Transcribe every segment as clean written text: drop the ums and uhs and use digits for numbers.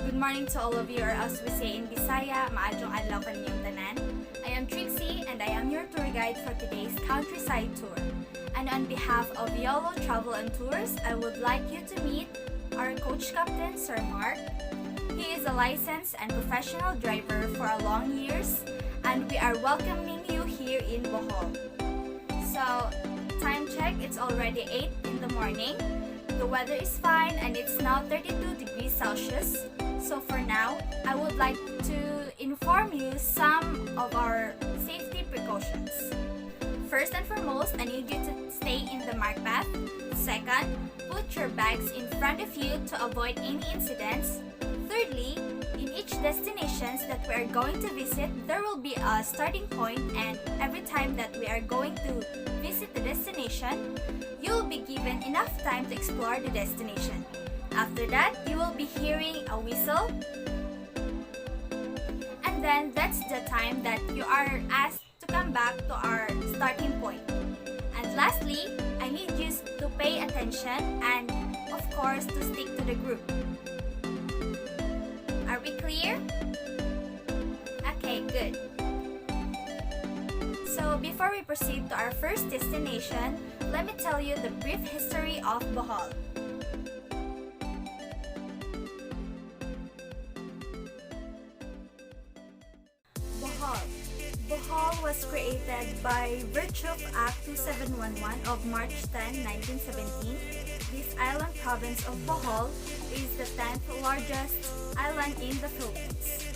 Good morning to all of you, or as we say in Bisaya, maadjong adlaw kaninyong tanan. I am Trixie and I am your tour guide for today's countryside tour. And on behalf of YOLO Travel and Tours, I would like you to meet our coach captain, Sir Mark. He is a licensed and professional driver for a long years, and we are welcoming you here in Bohol. So, time check, it's already 8 in the morning. The weather is fine and it's now 32 degrees Celsius. So for now, I would like to inform you some of our safety precautions. First and foremost, I need you to stay in the marked path. Second, put your bags in front of you to avoid any incidents. Thirdly, in each destinations that we are going to visit, there will be a starting point, and every time that we are going to visit the destination, you will be given enough time to explore the destination. After that, you will be hearing a whistle, and then that's the time that you are asked to come back to our starting point. And lastly, I need you to pay attention and of course to stick to the group. Are we clear? Okay, good. So before we proceed to our first destination, let me tell you the brief history of Bohol. Bohol was created by virtue of Act 2711 of March 10, 1917. This island province of Bohol is the 10th largest island in the Philippines.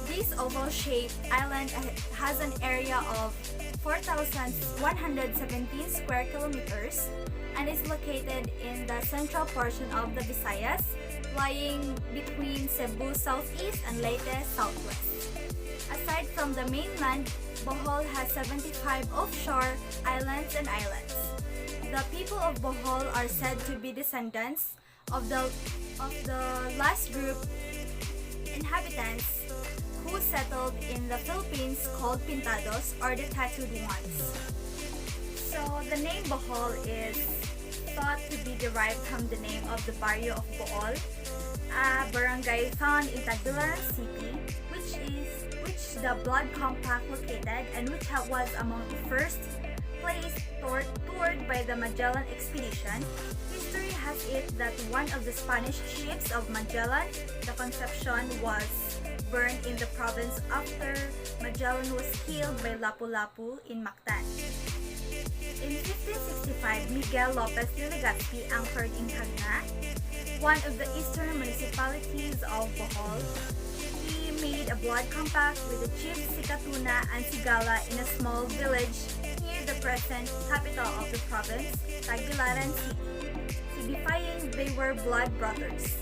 This oval-shaped island has an area of 4,117 square kilometers and is located in the central portion of the Visayas, lying between Cebu southeast and Leyte southwest. Aside from the mainland, Bohol has 75 offshore islands and islets. The people of Bohol are said to be descendants of the last group inhabitants who settled in the Philippines called Pintados, or the tattooed ones. So the name Bohol is thought to be derived from the name of the barrio of Bohol, a barangay found in Tagbilaran City, which the blood compact located, and which was among the first place toured by the Magellan expedition. History has it that one of the Spanish ships of Magellan, the Concepcion, was burned in the province after Magellan was killed by Lapu-Lapu in Mactan. In 1565, Miguel Lopez de Legazpi anchored in Cagna, one of the eastern municipalities of Bohol. He made a blood compact with the chiefs Sikatuna and Sigala in a small village near the present capital of the province, Tagbilaran City, signifying they were blood brothers.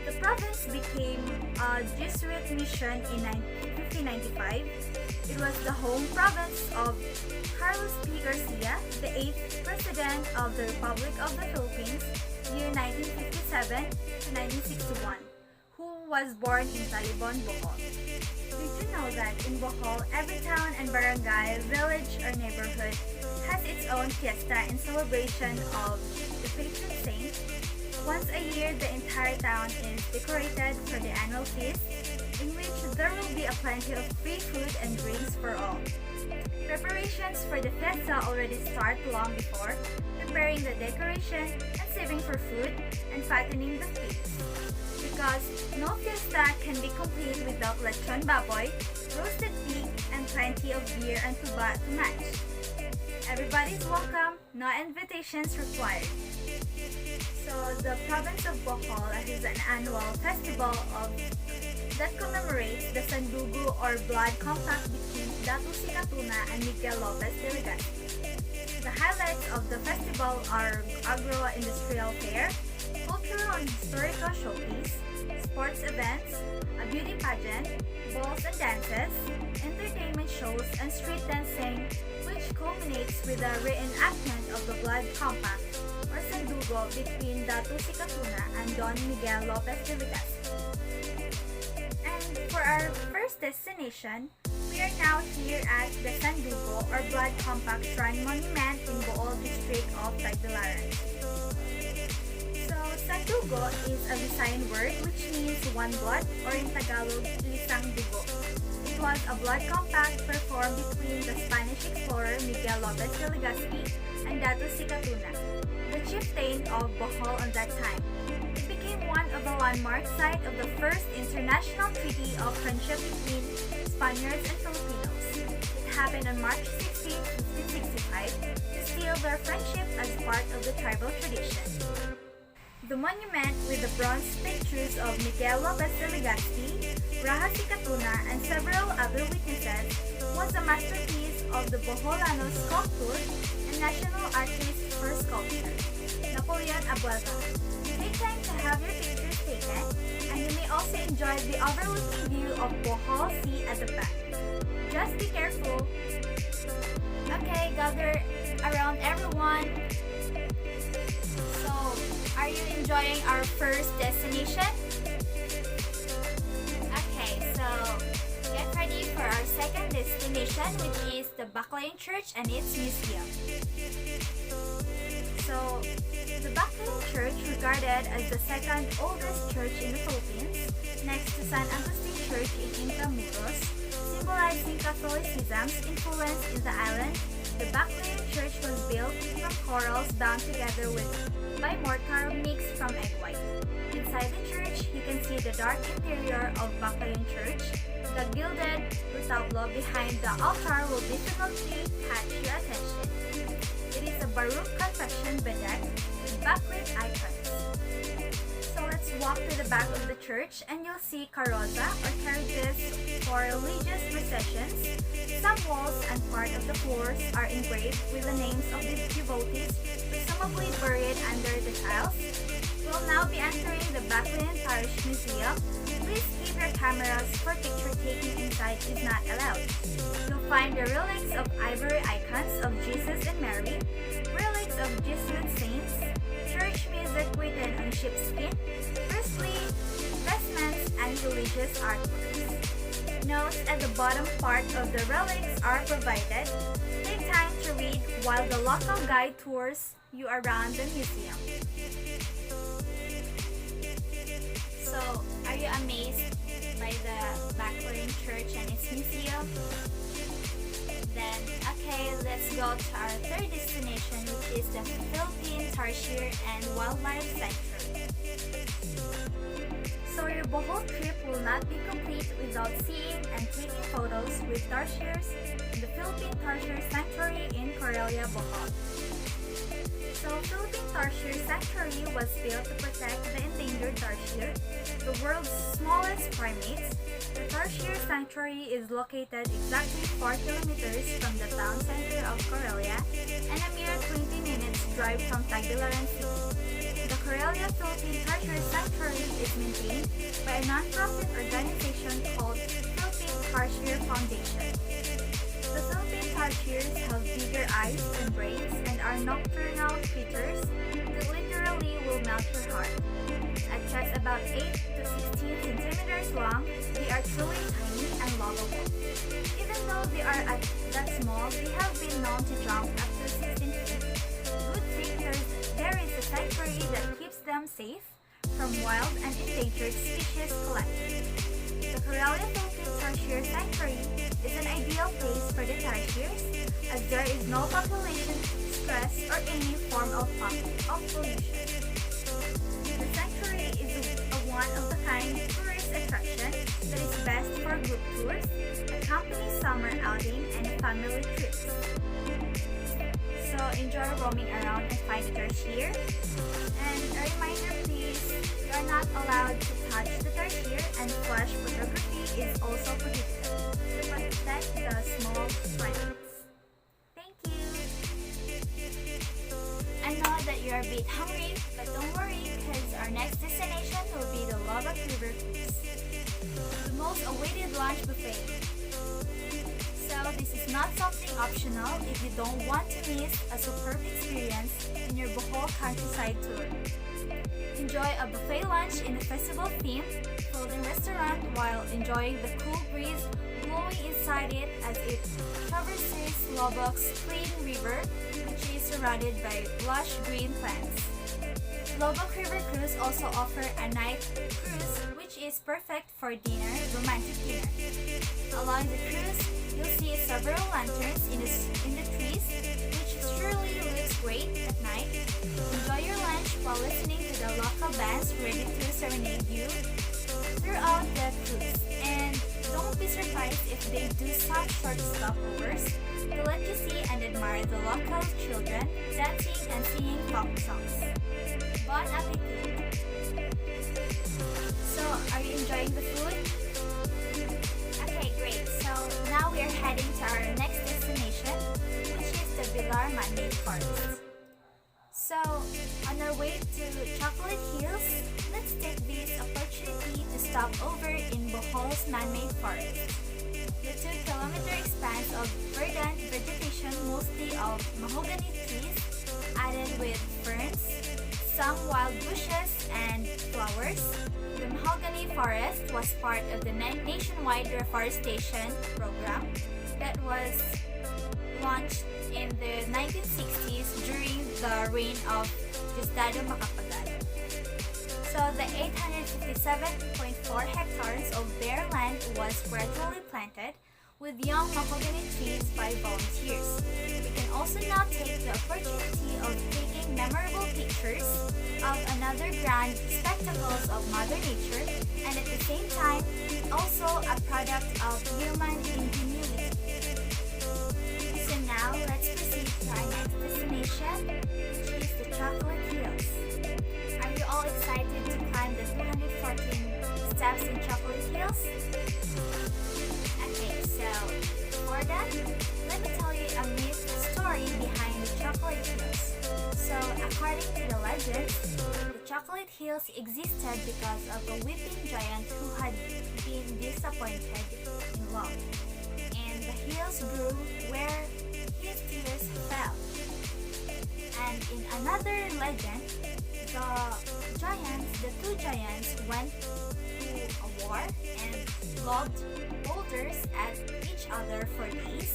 The province became a Jesuit mission in 1595. It was the home province of Carlos P. Garcia, the 8th President of the Republic of the Philippines, year 1957 to 1961. Who was born in Talibon, Bohol. Did you know that in Bohol, every town and barangay, village, or neighborhood has its own fiesta in celebration of the patron saint? Once a year, the entire town is decorated for the annual feast, in which there will be a plenty of free food and drinks for all. Preparations for the fiesta already start long before, preparing the decoration and saving for food and fattening the pigs. Because no fiesta can be complete without lechon baboy, roasted pig, and plenty of beer and tuba to match. Everybody's welcome, no invitations required. So the province of Bohol has an annual festival that commemorates the Sandugo or blood compact between Datu Sikatuna and Miguel Lopez de Legazpi. The highlights of the festival are agro-industrial fair, cultural and historical showcase, sports events, a beauty pageant, balls and dances, entertainment shows, and street dancing, which culminates with a reenactment of the blood compact or Sandugo between Datu Sikatuna and Don Miguel Lopez de Legazpi. And for our first destination, we are now here at the Sandugo or Blood Compact Shrine Monument in Bohol district of Tagbilaran. So Sandugo is a Visayan word which means one blood, or in Tagalog, lisang dugo. It was a blood compact performed between the Spanish explorer Miguel Lopez de Legazpi and Dato Sikatuna, the chieftain of Bohol at that time. It became one of the landmark sites of the first international treaty of friendship between Spaniards and Filipinos. It happened on March 16, 1565, to seal their friendship as part of the tribal tradition. The monument with the bronze pictures of Miguel Lopez de Legazpi, Raha Sikatuna, and several other witnesses was a masterpiece of the Boholano sculptor and national artist for sculpture, Napoleon Abuelta. Take time to have your pictures taken, and you may also enjoy the overlooking view of Bohol Sea at the back. Just be careful. Okay, gather around everyone. So, are you enjoying our first destination? Okay, so get ready for our second destination, which is the Baclayan Church and its museum. So, the Baclayan Church, regarded as the second oldest church in the Philippines, next to San Agustin Church in Intramuros, symbolizing Catholicism's influence in the island. The Baclayan Church was built from corals bound together by mortar mixed from egg white. Inside the church, you can see the dark interior of Baclayan Church. The gilded retablo behind the altar will definitely catch your attention. It is a Baroque confection bedecked with backlit icons. So let's walk to the back of the church and you'll see carroza or carriages for religious processions. Some walls and part of the floors are engraved with the names of the devotees, presumably buried under the tiles. We'll now be entering the Baclayan Parish Museum. Please keep your cameras, for picture taking inside is not allowed. You'll find the relics of ivory icons of Jesus and Mary, relics of Jesuit saints, church music written on sheepskin, firstly, vestments, and religious artworks. Notes at the bottom part of the relics are provided. Take time to read while the local guide tours you around the museum. So, are you amazed by the Baclayan Church and its museum? Then, okay, let's go to our third destination, which is the Philippine Tarsier and Wildlife Sanctuary. So your Bohol trip will not be complete without seeing and taking photos with tarsiers in the Philippine Tarsier Sanctuary in Corelia, Bohol. So Philippine Tarsier Sanctuary was built to protect the endangered tarsier, the world's smallest primates. The Tarsier Sanctuary is located exactly 4 kilometers from the town center of Corelia and a mere 20 minutes drive from Tagbilaran City. The Corelia Philippine Tarsier Sanctuary is maintained by a non-profit organization called Philippine Tarsier Foundation. The Philippine tarsiers have bigger eyes and brains and are nocturnal creatures that literally will melt your heart. At just about 8 to 16 centimeters long, they are truly tiny and lovable. Even though they are that small, they have been known to jump up to 16 feet. Good thing there is a sanctuary that keeps them safe from wild and endangered species collectors. The Corelia Philippine Tarsier Sanctuary is an ideal place for the tarsiers as there is no population stress or any form of pollution. The sanctuary is a one-of-a-kind tourist attraction that is best for group tours, a company summer outing, and family trips. So enjoy roaming around and find the tarsier. And a reminder please, you are not allowed to touch the tarsier and flash photography is also prohibited to protect the small primates. Thank you! I know that you're a bit hungry, but don't worry because our next destination will be the Lobak River Cruise, the most awaited lunch buffet. So this is not something optional if you don't want to miss a superb experience in your Bohol countryside tour. Enjoy a buffet lunch in a festival-themed floating restaurant while enjoying the cool breeze blowing inside it as it traverses Lobak's clean river, which is surrounded by lush green plants. Lobok River Cruise also offer a night cruise which is perfect for dinner, romantic dinner. Along the cruise, you'll see several lanterns in the trees, which surely looks great at night. Enjoy your lunch while listening to the local bands ready to serenade you throughout the cruise. And don't be surprised if they do some short stopovers to let you see and admire the local children dancing and singing folk songs. Bon appetit! So, are you enjoying the food? Okay, great. So, now we are heading to our next destination, which is the Villar Man-made Forest. So, on our way to Chocolate Hills, let's take this opportunity to stop over in Bohol's man-made forest. The 2-kilometer expanse of verdant vegetation, mostly of mahogany trees, added with ferns, some wild bushes, and flowers. The mahogany forest was part of the nationwide reforestation program that was launched in the 1960s during the reign of Diosdado Macapagal. So the 857.4 hectares of bare land was gradually planted with young mahogany trees by volunteers. We can also now take the opportunity of taking memorable pictures of another grand spectacles of Mother Nature, and at the same time, also a product of human ingenuity. So now, let's proceed to our next destination, which is the Chocolate Hills. Are you all excited to climb the 214 steps in Chocolate Hills? Okay, so for that, let me tell you a myth story behind the Chocolate Hills. So, according to the legend, the Chocolate Hills existed because of a weeping giant who had been disappointed in love, and the hills grew where his tears fell. And in another legend, the two giants went to a war and lobbed boulders at each other for days,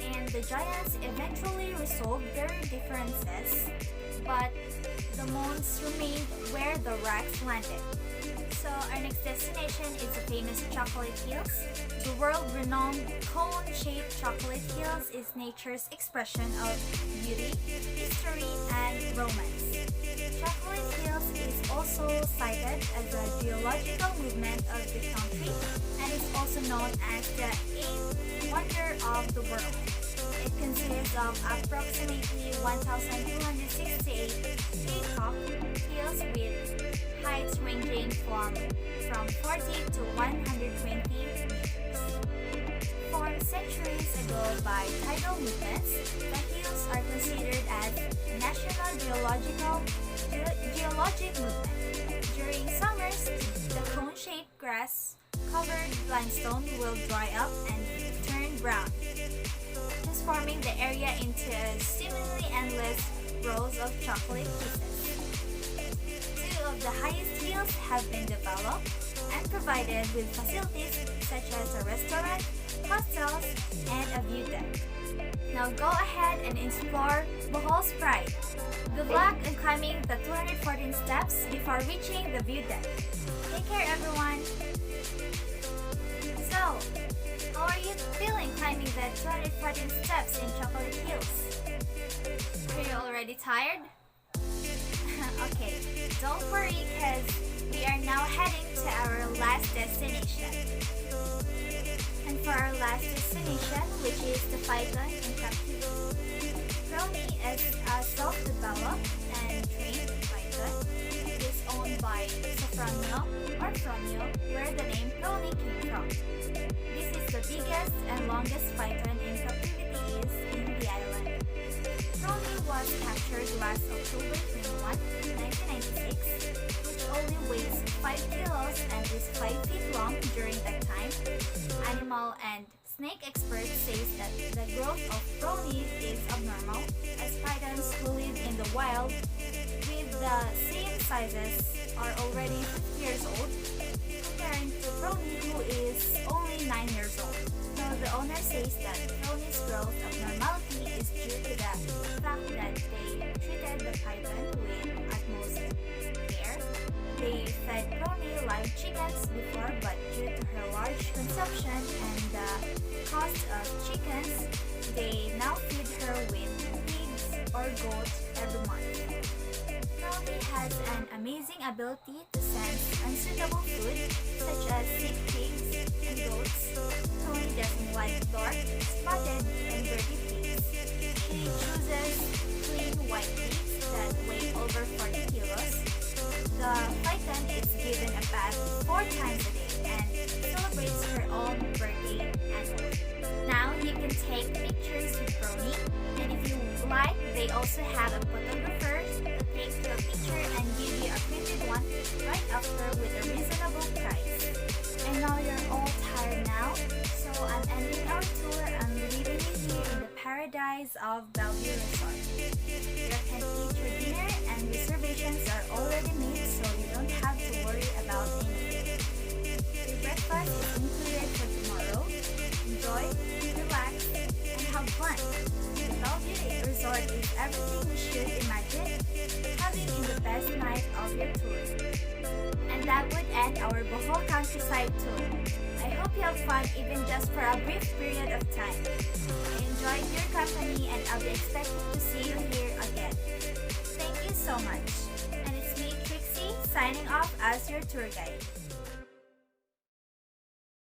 and the giants eventually resolved their differences, but the mounds remained where the rocks landed. So our next destination is the famous Chocolate Hills. The world-renowned cone-shaped Chocolate Hills is nature's expression of beauty, history, and romance. Chocolate Hills is also cited as a geological movement of the country and is also known as the 8th wonder of the world. It consists of approximately 1,268 peacock hills with heights ranging from 40 to 120 meters. Formed centuries ago by tidal movements, the hills are considered as National Geologic Movement. During summers, the cone-shaped grass-covered limestone will dry up and turn brown, transforming the area into a seemingly endless rows of chocolate pieces. Two of the highest hills have been developed and provided with facilities such as a restaurant, hostels, and a view deck. Now go ahead and explore Bohol's Pride. Good luck in climbing the 214 steps before reaching the view deck. Take care, everyone! So, how are you feeling climbing the 214 steps in Chocolate Hills? Are you already tired? Okay, don't worry because we are now heading to our last destination. And for our last destination, which is the Python in captivity. Crony is a self-developed and trained python. It is owned by Sofronio or Fronio, where the name Crony came from. This is the biggest and longest python in captivity is in the island. Crony was captured last October 21, 1996, which only weighs 5 kilos and is 5 feet long during that time. Animal and snake experts say that the growth of cronies is abnormal, as pythons who live in the wild with the same sizes are already 50 years old, comparing to crony who is only 9 years old. So the owner says that Tony's growth abnormality is due to the fact that they treated the python with utmost care. They fed Tony live chickens before, but due to her large consumption and the cost of chickens, they now feed her with pigs or goats every month. Tony has an amazing ability to sense unsuitable food, such as sick pigs and goats. Tony doesn't like dark, spotted, and dirty pigs. She chooses clean white pigs that weigh over 40 kilos. The python is given a bath 4 times a day and celebrates her own birthday annually. Now you can take pictures with Brony, and if you like, they also have a photographer to take your picture and give you a printed one right after with a reasonable price. I know you're all tired now, so I'm ending our tour and leaving you here in the paradise of Bellevue Resort. You can eat your dinner and reservations are already made, so you don't have to worry about anything. Your breakfast is included for tomorrow. Enjoy, relax, and have fun. The Bellevue Resort is everything you should imagine having in the best night of your tour. And that would end our Bohol countryside tour. I hope you have fun even just for a brief period of time. I enjoyed your company and I'll be expecting to see you here again. Thank you so much. And it's me, Trixie, signing off as your tour guide.